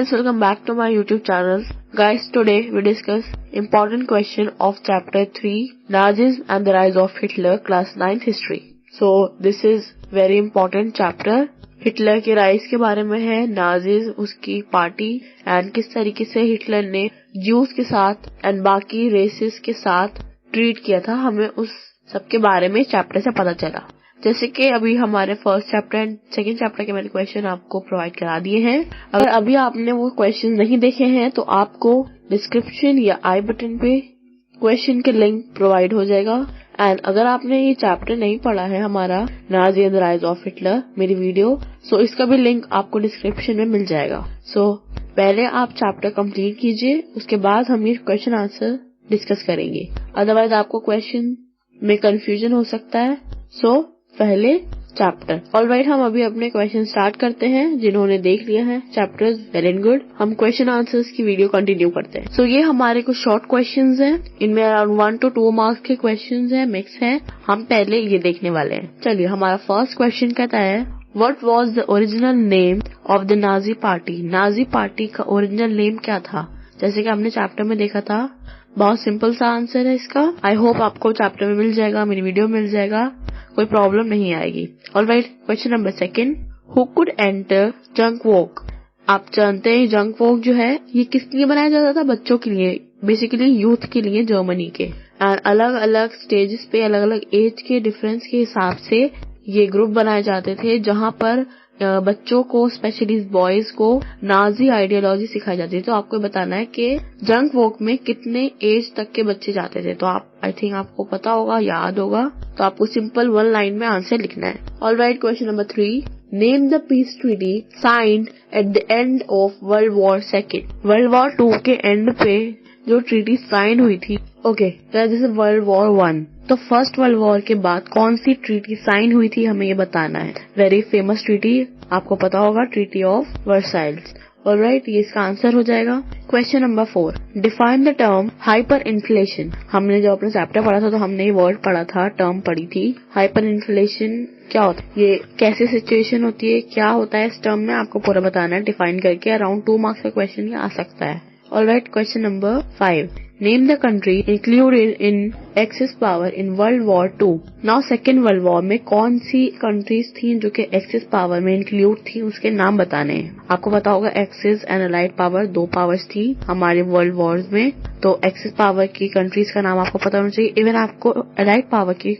Welcome back to my YouTube channel. Guys, today we discuss important question of chapter 3, Nazism and the Rise of Hitler, class 9th history. So this is very important chapter. Hitler के rise के बारे में है, नाजिज उसकी party and किस तरीके से Hitler ने ज्यूज के साथ एंड बाकी रेसेस के साथ ट्रीट किया था, हमें उस सब के बारे में चैप्टर से पता चला। जैसे कि अभी हमारे first chapter and second chapter के मैंने क्वेश्चन आपको प्रोवाइड करा दिए हैं। अगर अभी आपने वो क्वेश्चन नहीं देखे हैं तो आपको डिस्क्रिप्शन या आई बटन पे क्वेश्चन के लिंक प्रोवाइड हो जाएगा। एंड अगर आपने ये चैप्टर नहीं पढ़ा है हमारा Nazi and the rise of Hitler मेरी वीडियो, सो इसका भी लिंक आपको डिस्क्रिप्शन में मिल जाएगा। सो पहले आप चैप्टर कंप्लीट कीजिए, उसके बाद हम ये क्वेश्चन आंसर डिस्कस करेंगे, अदरवाइज आपको क्वेश्चन में कंफ्यूजन हो सकता है। सो पहले चैप्टर। ऑलराइट, हम अभी अपने क्वेश्चन स्टार्ट करते हैं। जिन्होंने देख लिया है चैप्टर्स, वेल एंड गुड। हम क्वेश्चन आंसर्स की वीडियो कंटिन्यू करते हैं। सो ये हमारे कुछ शॉर्ट क्वेश्चंस हैं, इनमें अराउंड 1 to 2 मार्क्स के क्वेश्चंस हैं, मिक्स हैं। हम पहले ये देखने वाले हैं। चलिए, हमारा फर्स्ट क्वेश्चन कहता है what was the original name of the Nazi party. Nazi party का ओरिजिनल नेम क्या था? जैसे कि हमने चैप्टर में देखा था, बहुत सिंपल सा आंसर है इसका। आई होप आपको चैप्टर में मिल जाएगा, मेरी वीडियो में मिल जाएगा, कोई प्रॉब्लम नहीं आएगी। Alright, question number second, who could enter junk walk. आप जानते हैं जंक वॉक जो है ये किस लिए बनाया जाता था? बच्चों के लिए, बेसिकली यूथ के लिए, जर्मनी के। एंड अलग अलग स्टेजेस पे अलग अलग एज के डिफरेंस के हिसाब से ये ग्रुप बनाए जाते थे, जहां पर बच्चों को, स्पेशली बॉयज को, नाजी आइडियोलॉजी सिखाई जाती है। तो आपको बताना है कि जंक वॉक में कितने एज तक के बच्चे जाते थे। तो आप आई थिंक आपको पता होगा, याद होगा। तो आपको सिंपल 1 लाइन में आंसर लिखना है। Alright, question number 3, name the peace treaty signed at the end of world war second. World war 2 के एंड पे जो ट्रीटी साइन हुई थी, okay, this is world war 1। तो फर्स्ट वर्ल्ड वॉर के बाद कौन सी ट्रीटी साइन हुई थी, हमें ये बताना है। वेरी फेमस ट्रीटी, आपको पता होगा, ट्रीटी ऑफ वर्साइल्स। ऑलराइट, ये इसका आंसर हो जाएगा। Question number 4, define the term hyper inflation. हमने जब अपना चैप्टर पढ़ा था तो हमने ये वर्ड पढ़ा था, टर्म पढ़ी थी। हाइपर इन्फ्लेशन क्या होता है, ये कैसी सिचुएशन होती है, क्या होता है इस टर्म में, आपको पूरा बताना है डिफाइन करके। अराउंड 2 मार्क्स का क्वेश्चन ये आ सकता है। Alright, question number 5, name the country included in axis power in world war 2। Now second world war में कौन सी कंट्रीज थी जो कि एक्सिस पावर में इंक्लूड थी, उसके नाम बताने हैं। आपको पता होगा axis and allied power 2 powers थी हमारे वर्ल्ड वॉर में। तो एक्सिस पावर की कंट्रीज का नाम आपको पता होना चाहिए। इवन आपको अलाइड पावर की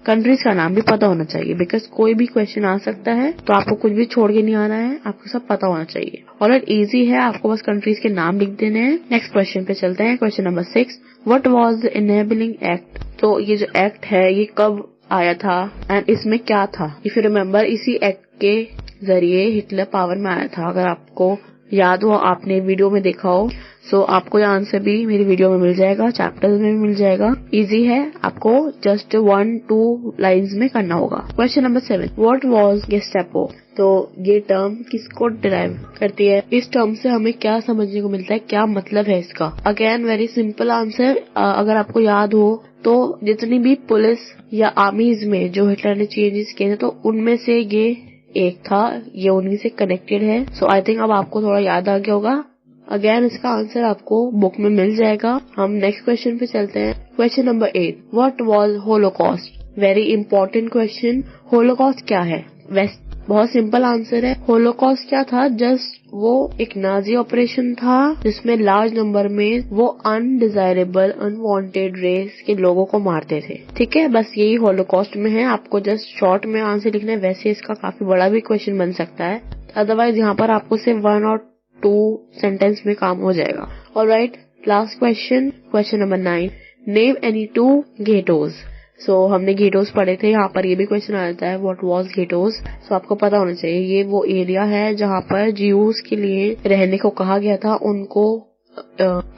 कंट्रीज का नाम भी पता होना चाहिए, बिकॉज कोई भी क्वेश्चन आ सकता है, तो आपको कुछ भी छोड़ के नहीं आना है, आपको सब पता होना चाहिए। ऑलराइट, इजी है, आपको बस कंट्रीज के नाम लिख देने हैं। नेक्स्ट क्वेश्चन पे चलते हैं। Question number 6, what was the enabling act. तो ये जो एक्ट है ये कब आया था एंड इसमें क्या था? इफ यू रिमेम्बर, इसी एक्ट के जरिए हिटलर पावर में आया था। अगर आपको याद हो, आपने वीडियो में देखा हो, सो आपको यह आंसर भी मेरी वीडियो में मिल जाएगा, चैप्टर्स में भी मिल जाएगा। इजी है, आपको जस्ट 1-2 लाइंस में करना होगा। Question number 7, what was Gestapo. तो ये टर्म किसको डिराइव करती है? इस टर्म से हमें क्या समझने को मिलता है, क्या मतलब है इसका? Again very simple answer. अगर आपको याद हो तो जितनी भी पुलिस या आर्मीज में जो हिटलर ने चेंजेस किए थे, तो उनमें से ये एक था, ये उन्हीं से कनेक्टेड है। सो आई थिंक अब आपको थोड़ा याद आ गया होगा। अगेन इसका आंसर आपको बुक में मिल जाएगा। हम नेक्स्ट क्वेश्चन पे चलते हैं। Question number 8, what was Holocaust. Very important question. Holocaust क्या है? बहुत सिंपल आंसर है। होलोकॉस्ट क्या था? जस्ट वो एक नाजी ऑपरेशन था जिसमें लार्ज नंबर में वो अनडिजायरेबल, अनवांटेड रेस के लोगों को मारते थे। ठीक है, बस यही होलोकॉस्ट में है। आपको जस्ट शॉर्ट में आंसर लिखना है। वैसे इसका काफी बड़ा भी क्वेश्चन बन सकता है, अदरवाइज यहाँ पर आपको सिर्फ 1 और 2 सेंटेंस में काम हो जाएगा। Alright, last question, question number 9, name any 2 ghettos. So हमने गेटोज पढ़े थे, यहाँ पर ये भी क्वेश्चन आ जाता है, व्हाट वाज गेटोज। सो आपको पता होना चाहिए, ये वो एरिया है जहाँ पर ज्यूज के लिए रहने को कहा गया था। उनको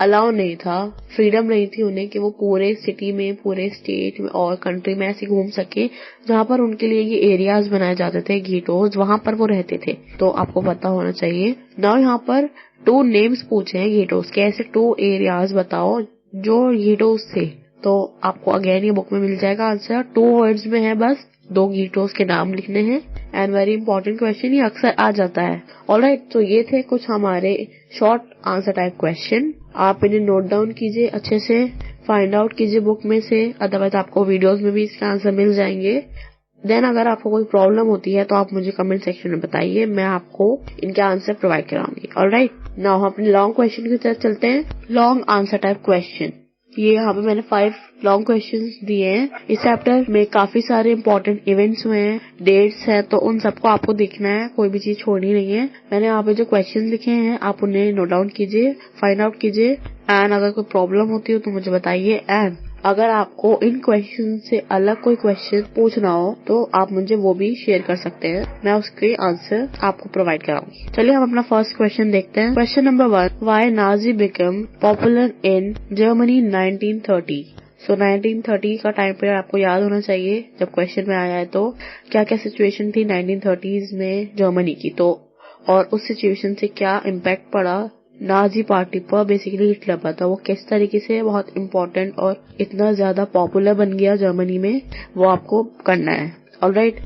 अलाउ नहीं था, फ्रीडम नहीं थी उन्हें कि वो पूरे सिटी में, पूरे स्टेट में और कंट्री में ऐसे घूम सके। जहाँ पर उनके लिए ये एरियाज बनाए जाते थे, गेटोज, वहां पर वो रहते थे। तो आपको पता होना चाहिए। नाउ यहाँ पर 2 नेम्स पूछे हैं गेटोज के, ऐसे 2 एरियाज बताओ जो गेटोज थे। तो आपको अगेन ये बुक में मिल जाएगा आंसर। 2 वर्ड्स में है बस, 2 कीटोन्स के नाम लिखने हैं एंड वेरी इंपॉर्टेंट क्वेश्चन, ये अक्सर आ जाता है। ऑलराइट, तो ये थे कुछ हमारे शॉर्ट आंसर टाइप क्वेश्चन। आप इन्हें नोट डाउन कीजिए, अच्छे से फाइंड आउट कीजिए बुक में से, अदरवाइज आपको वीडियोस में भी इसके आंसर मिल जाएंगे। देन अगर आपको कोई प्रॉब्लम होती है तो आप मुझे कमेंट सेक्शन में बताइए, मैं आपको इनके आंसर प्रोवाइड कराऊंगी। ऑलराइट, नाउ हम अपने लॉन्ग क्वेश्चन की तरफ चलते हैं। लॉन्ग आंसर टाइप क्वेश्चन, ये यहाँ पे मैंने 5 लॉन्ग क्वेश्चंस दिए हैं। इस चैप्टर में काफी सारे इंपॉर्टेंट इवेंट्स हुए हैं, डेट्स हैं, तो उन सबको आपको देखना है, कोई भी चीज छोड़नी नहीं है। मैंने यहाँ पे जो क्वेश्चन लिखे हैं आप उन्हें नोट डाउन कीजिए, फाइंड आउट कीजिए एंड अगर कोई प्रॉब्लम होती हो तो मुझे बताइए। एंड अगर आपको इन क्वेश्चन से अलग कोई क्वेश्चन पूछना हो तो आप मुझे वो भी शेयर कर सकते हैं, मैं उसके आंसर आपको प्रोवाइड कराऊंगी। चलिए हम अपना फर्स्ट क्वेश्चन देखते हैं। Question number 1, why Nazi become popular in Germany 1930। सो 1930 का टाइम पीरियड आपको याद होना चाहिए जब क्वेश्चन में आया है, तो क्या क्या सिचुएशन थी 1930s में जर्मनी की, तो और उस सिचुएशन से क्या इम्पैक्ट पड़ा नाजी पार्टी पर, बेसिकली हिटलर पर, तो वो किस तरीके से बहुत इम्पोर्टेंट और इतना ज्यादा पॉपुलर बन गया जर्मनी में, वो आपको करना है। ऑलराइट,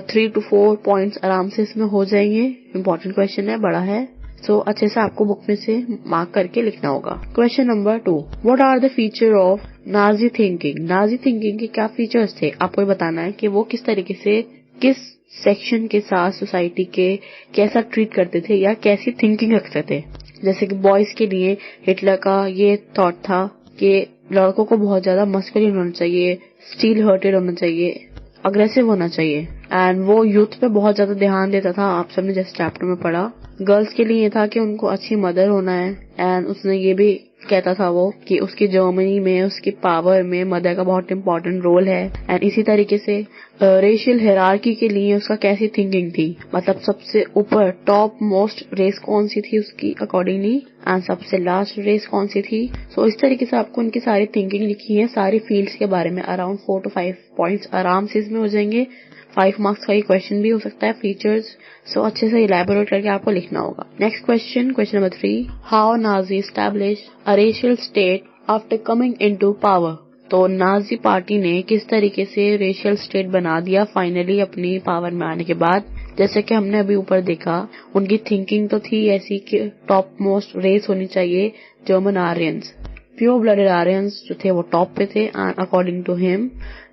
3 to 4 पॉइंट्स आराम से इसमें हो जाएंगे। इम्पोर्टेंट क्वेश्चन है, बड़ा है, सो अच्छे से आपको बुक में से मार्क करके लिखना होगा। Question number 2, what are the feature of Nazi thinking. Nazi thinking के क्या फीचर्स थे, आपको ये बताना है कि वो किस तरीके से किस सेक्शन के साथ सोसाइटी के कैसा ट्रीट करते थे या कैसी थिंकिंग रखते थे। जैसे कि बॉयज के लिए हिटलर का ये थॉट था कि लड़कों को बहुत ज्यादा मस्कुलिन होना चाहिए, स्टील हार्टेड होना चाहिए, अग्रेसिव होना चाहिए, एंड वो यूथ पे बहुत ज्यादा ध्यान देता था। आप सबने जैसे चैप्टर में पढ़ा, गर्ल्स के लिए ये था कि उनको अच्छी मदर होना है, एंड उसने ये भी कहता था वो कि उसकी जर्मनी में उसकी पावर में मदर का बहुत इंपॉर्टेंट रोल है। एंड इसी तरीके से रेशियल हायरार्की के लिए उसका कैसी थिंकिंग थी, मतलब सबसे ऊपर टॉप मोस्ट रेस कौन सी थी उसकी अकॉर्डिंगली, एंड सबसे लास्ट रेस कौन सी थी। सो इस तरीके से आपको उनकी सारी थिंकिंग लिखी है, सारी फील्ड्स के बारे में। अराउंड 4 to 5 पॉइंट्स आराम से इसमें हो जाएंगे। 5 मार्क्स का ये क्वेश्चन भी हो सकता है, फीचर्स। सो अच्छे से इलैबोरेट करके आपको लिखना होगा। Next question, question number 3, how Nazi established a racial state after coming into power. तो नाजी पार्टी ने किस तरीके से रेशियल स्टेट बना दिया फाइनली अपनी पावर में आने के बाद। जैसे कि हमने अभी ऊपर देखा, उनकी थिंकिंग तो थी ऐसी कि टॉप मोस्ट रेस होनी चाहिए German Aryans, pure blooded Aryans जो थे वो टॉप पे थे, and according to him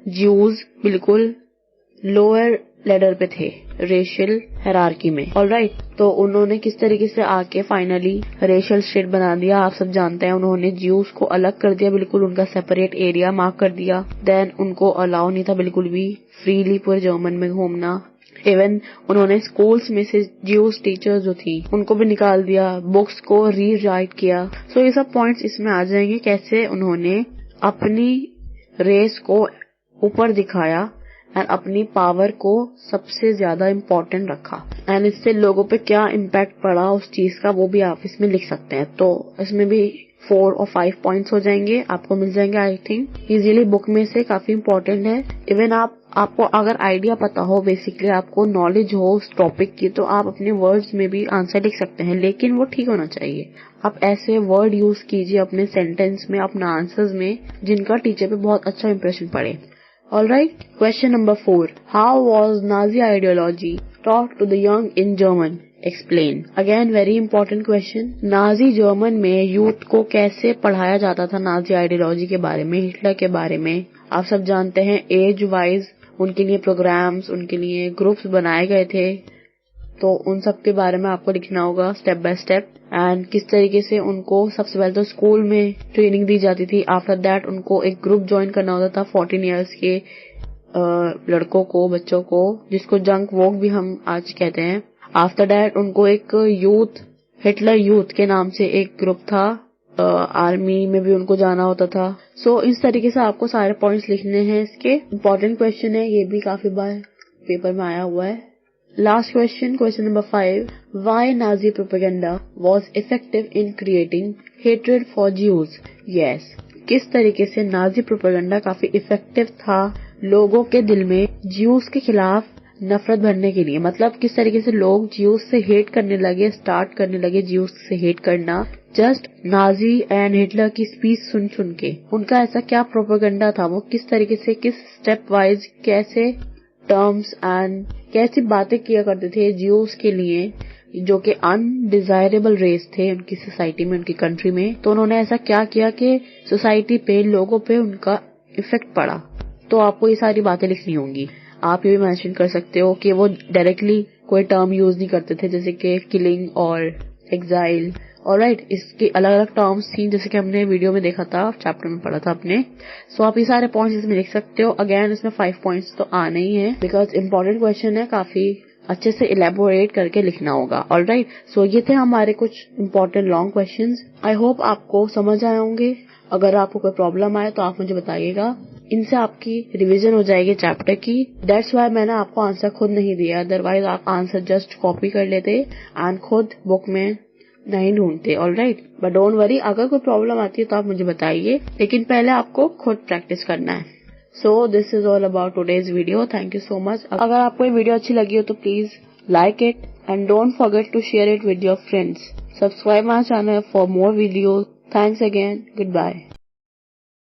Jews बिल्कुल लोअर लेडर पे थे रेशियल हायरार्की में। ऑलराइट, तो उन्होंने किस तरीके से आके फाइनली रेशियल स्टेट बना दिया, आप सब जानते हैं। उन्होंने ज्यूज को अलग कर दिया, बिल्कुल उनका सेपरेट एरिया मार्क कर दिया। देन उनको अलाउ नहीं था बिल्कुल भी फ्रीली पूरे जर्मन में घूमना। इवन उन्होंने स्कूल्स में से ज्यूज टीचर्स जो थी उनको भी निकाल दिया, बुक्स को री राइट किया। सो ये सब पॉइंट्स इसमें आ जाएंगे, कैसे उन्होंने अपनी रेस को ऊपर दिखाया एंड अपनी पावर को सबसे ज्यादा इम्पोर्टेंट रखा, एंड इससे लोगों पे क्या इम्पैक्ट पड़ा उस चीज का, वो भी आप इसमें लिख सकते हैं। तो इसमें भी 4 और 5 पॉइंट्स हो जाएंगे, आपको मिल जाएंगे आई थिंक इजीली बुक में से, काफी इम्पोर्टेंट है। इवन आपको अगर आइडिया पता हो, बेसिकली आपको नॉलेज हो उस टॉपिक की, तो आप अपने वर्ड्स में भी आंसर लिख सकते हैं, लेकिन वो ठीक होना चाहिए। आप ऐसे वर्ड यूज कीजिए अपने सेंटेंस में, अपने आंसर्स में, जिनका टीचर पे बहुत अच्छा इंप्रेशन पड़े। Alright, question number 4. How was Nazi ideology taught to the young in German? Explain. Again, very important question. Nazi German में यूथ को कैसे पढ़ाया जाता था नाजी आइडियोलॉजी के बारे में, हिटलर के बारे में। आप सब जानते हैं एज वाइज उनके लिए प्रोग्राम्स, उनके लिए ग्रुप्स बनाए गए थे, तो उन सब के बारे में आपको लिखना होगा स्टेप बाय स्टेप। एंड किस तरीके से उनको सबसे पहले तो स्कूल में ट्रेनिंग दी जाती थी, आफ्टर दैट उनको एक ग्रुप ज्वाइन करना होता था 14 इयर्स के लड़कों को, बच्चों को, जिसको जंक वोक भी हम आज कहते हैं। आफ्टर दैट उनको एक यूथ, हिटलर यूथ के नाम से एक ग्रुप था, आर्मी में भी उनको जाना होता था। सो इस तरीके से आपको सारे पॉइंट्स लिखने हैं। इसके इम्पोर्टेंट क्वेश्चन है, ये भी काफी बार पेपर में आया हुआ है। Last question, question number 5. Why Nazi propaganda was effective in creating hatred for Jews? Yes. किस तरीके से नाजी प्रोपेगेंडा काफी इफेक्टिव था लोगों के दिल में ज्यूज के खिलाफ नफरत भरने के लिए। मतलब किस तरीके से लोग ज्यूज से हेट करने लगे, स्टार्ट करने लगे ज्यूज से हेट करना, जस्ट नाजी एंड हिटलर की स्पीच सुन सुन के। उनका ऐसा क्या प्रोपेगेंडा था, वो किस तरीके से, किस स्टेप वाइज कैसे टर्म्स एंड कैसी बातें किया करते थे ज्यूस के लिए, जो कि अनडिजायरेबल रेस थे उनकी सोसाइटी में, उनकी कंट्री में। तो उन्होंने ऐसा क्या किया कि सोसाइटी पे, लोगों पे उनका इफेक्ट पड़ा। तो आपको ये सारी बातें लिखनी होंगी। आप ये भी मेंशन कर सकते हो कि वो डायरेक्टली कोई टर्म यूज नहीं करते थे, जैसे कि किलिंग और एग्जाइल। ऑलराइट, इसकी अलग अलग टर्म्स थी, जैसे कि हमने वीडियो में देखा था, चैप्टर में पढ़ा था आपने। सो आप ये सारे पॉइंट्स इसमें लिख सकते हो। अगेन इसमें 5 पॉइंट्स तो आने ही है, बिकॉज इंपॉर्टेंट क्वेश्चन है, काफी अच्छे से इलेबोरेट करके लिखना होगा। ऑलराइट, सो ये थे हमारे कुछ important long questions. I hope आपको समझ आए होंगे। अगर आपको कोई प्रॉब्लम आए तो आप मुझे बताइएगा। इनसे आपकी रिवीजन हो जाएगी चैप्टर की। दैट्स वाई मैंने आपको आंसर खुद नहीं दिया, अदरवाइज आप आंसर जस्ट कॉपी कर लेते एंड खुद बुक में नहीं ढूंढते। ऑलराइट, बट डोंट वरी, अगर कोई प्रॉब्लम आती है तो आप मुझे बताइए, लेकिन पहले आपको खुद प्रैक्टिस करना है। So this is all about today's video. Thank you so much. अगर आपको ये वीडियो अच्छी लगी हो तो please like it and don't forget to share it with your friends. Subscribe my channel for more videos. Thanks again. Goodbye.